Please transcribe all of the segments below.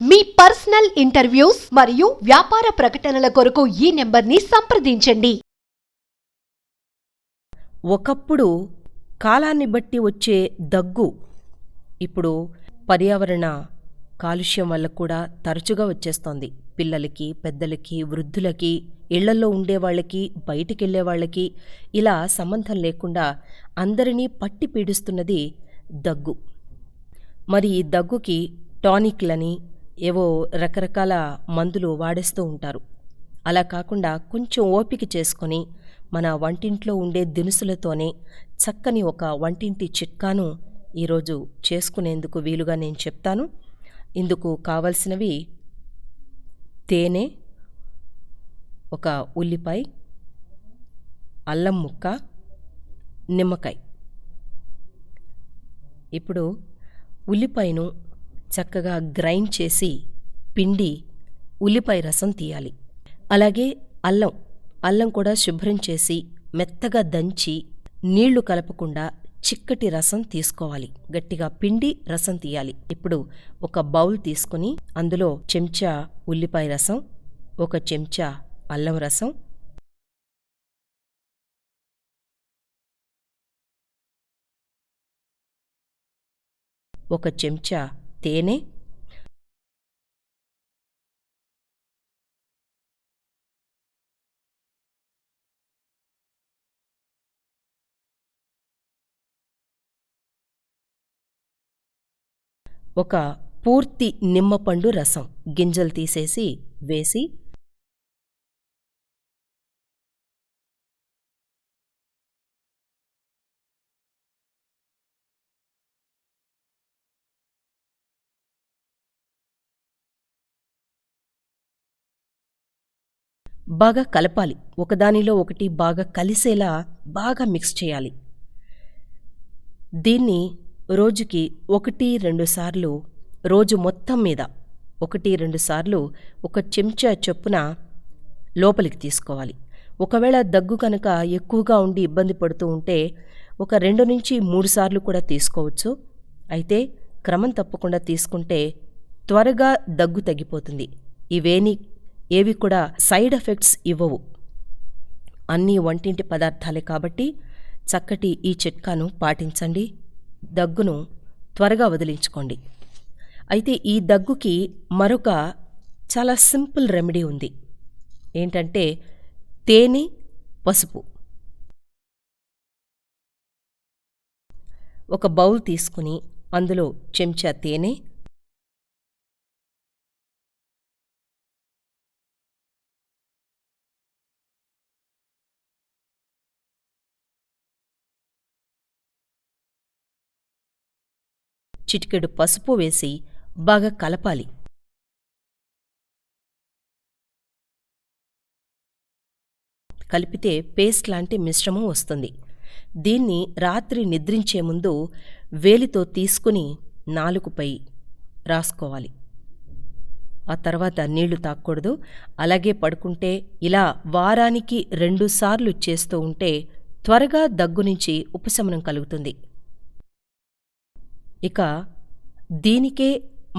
మీ personal interviews మరియు వ్యాపార ప్రకటనల కొరకు ఈ నెంబర్ని సంప్రదించండి. ఒకప్పుడు కాలాన్ని బట్టి వచ్చే దగ్గు ఇప్పుడు పర్యావరణ కాలుష్యం వల్ల కూడా తరచుగా వచ్చేస్తోంది. పిల్లలకి, పెద్దలకి, వృద్ధులకి, ఇళ్లల్లో ఉండేవాళ్ళకి, బయటికెళ్లేవాళ్ళకి ఇలా సంబంధం లేకుండా అందరినీ పట్టి పీడిస్తున్నది దగ్గు. మరి ఈ దగ్గుకి టానిక్లని ఏవో రకరకాల మందులు వాడేస్తూ ఉంటారు. అలా కాకుండా కొంచెం ఓపిక చేసుకొని మన వంటింట్లో ఉండే దినుసులతోనే చక్కని ఒక వంటింటి చిట్కాను ఈరోజు చేసుకునేందుకు వీలుగా నేను చెప్తాను. ఇందుకు కావలసినవి తేనె, ఒక ఉల్లిపాయ, అల్లం ముక్క, నిమ్మకాయ. ఇప్పుడు ఉల్లిపాయను చక్కగా గ్రైండ్ చేసి పిండి ఉల్లిపాయ రసం తీయాలి. అలాగే అల్లం కూడా శుభ్రం చేసి మెత్తగా దంచి నీళ్లు కలపకుండా చిక్కటి రసం తీసుకోవాలి. గట్టిగా పిండి రసం తీయాలి. ఇప్పుడు ఒక బౌల్ తీసుకుని అందులో చెంచా ఉల్లిపాయ రసం, ఒక చెంచా అల్లం రసం, ఒక చెంచా తేనె, ఒక పూర్తి నిమ్మపండు రసం గింజలు తీసేసి వేసి బాగా కలపాలి. ఒకదానిలో ఒకటి బాగా కలిసేలా బాగా మిక్స్ చేయాలి. దీన్ని రోజుకి 1-2 సార్లు, రోజు మొత్తం మీద 1-2 సార్లు ఒక చెంచా చొప్పున లోపలికి తీసుకోవాలి. ఒకవేళ దగ్గు కనుక ఎక్కువగా ఉండి ఇబ్బంది పడుతూ ఉంటే ఒక 2-3 సార్లు కూడా తీసుకోవచ్చు. అయితే క్రమం తప్పకుండా తీసుకుంటే త్వరగా దగ్గు తగ్గిపోతుంది. ఏవి కూడా సైడ్ ఎఫెక్ట్స్ ఇవ్వవు. అన్నీ వంటింటి పదార్థాలే కాబట్టి చక్కటి ఈ చిట్కాను పాటించండి. దగ్గును త్వరగా వదిలించుకోండి. అయితే ఈ దగ్గుకి మరొక చాలా సింపుల్ రెమెడీ ఉంది. ఏంటంటే తేనె, పసుపు. ఒక బౌల్ తీసుకుని అందులో చెంచా తేనె, చిటికెడు పసుపు వేసి బాగా కలపాలి. కలిపితే పేస్ట్ లాంటి మిశ్రమం వస్తుంది. దీన్ని రాత్రి నిద్రించే ముందు వేలితో తీసుకుని నాలుకపై రాసుకోవాలి. ఆ తర్వాత నీళ్లు తాగకూడదు. అలాగే పడుకుంటే ఇలా వారానికి 2 సార్లు చేస్తూ ఉంటే త్వరగా దగ్గు నుంచి ఉపశమనం కలుగుతుంది. ఇక దీనికే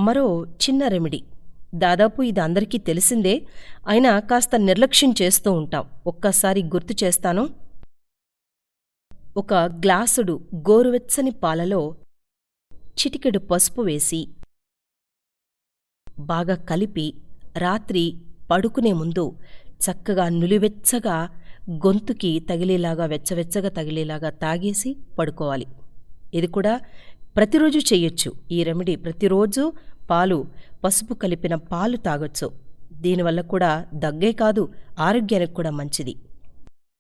మరో చిన్న రెమెడీ. దాదాపు ఇది అందరికీ తెలిసిందే, అయినా కాస్త నిర్లక్ష్యం చేస్తూ ఉంటాం. ఒక్కసారి గుర్తు చేస్తాను. ఒక గ్లాసుడు గోరువెచ్చని పాలలో చిటికెడు పసుపు వేసి బాగా కలిపి రాత్రి పడుకునే ముందు చక్కగా నులివెచ్చగా గొంతుకి తగిలేలాగా, వెచ్చవెచ్చగా తగిలేలాగా తాగేసి పడుకోవాలి. ఇది కూడా ప్రతిరోజు చెయ్యొచ్చు. ఈ రెమెడీ ప్రతిరోజు పసుపు కలిపిన పాలు తాగొచ్చు. దీనివల్ల కూడా దగ్గే కాదు, ఆరోగ్యానికి కూడా మంచిది.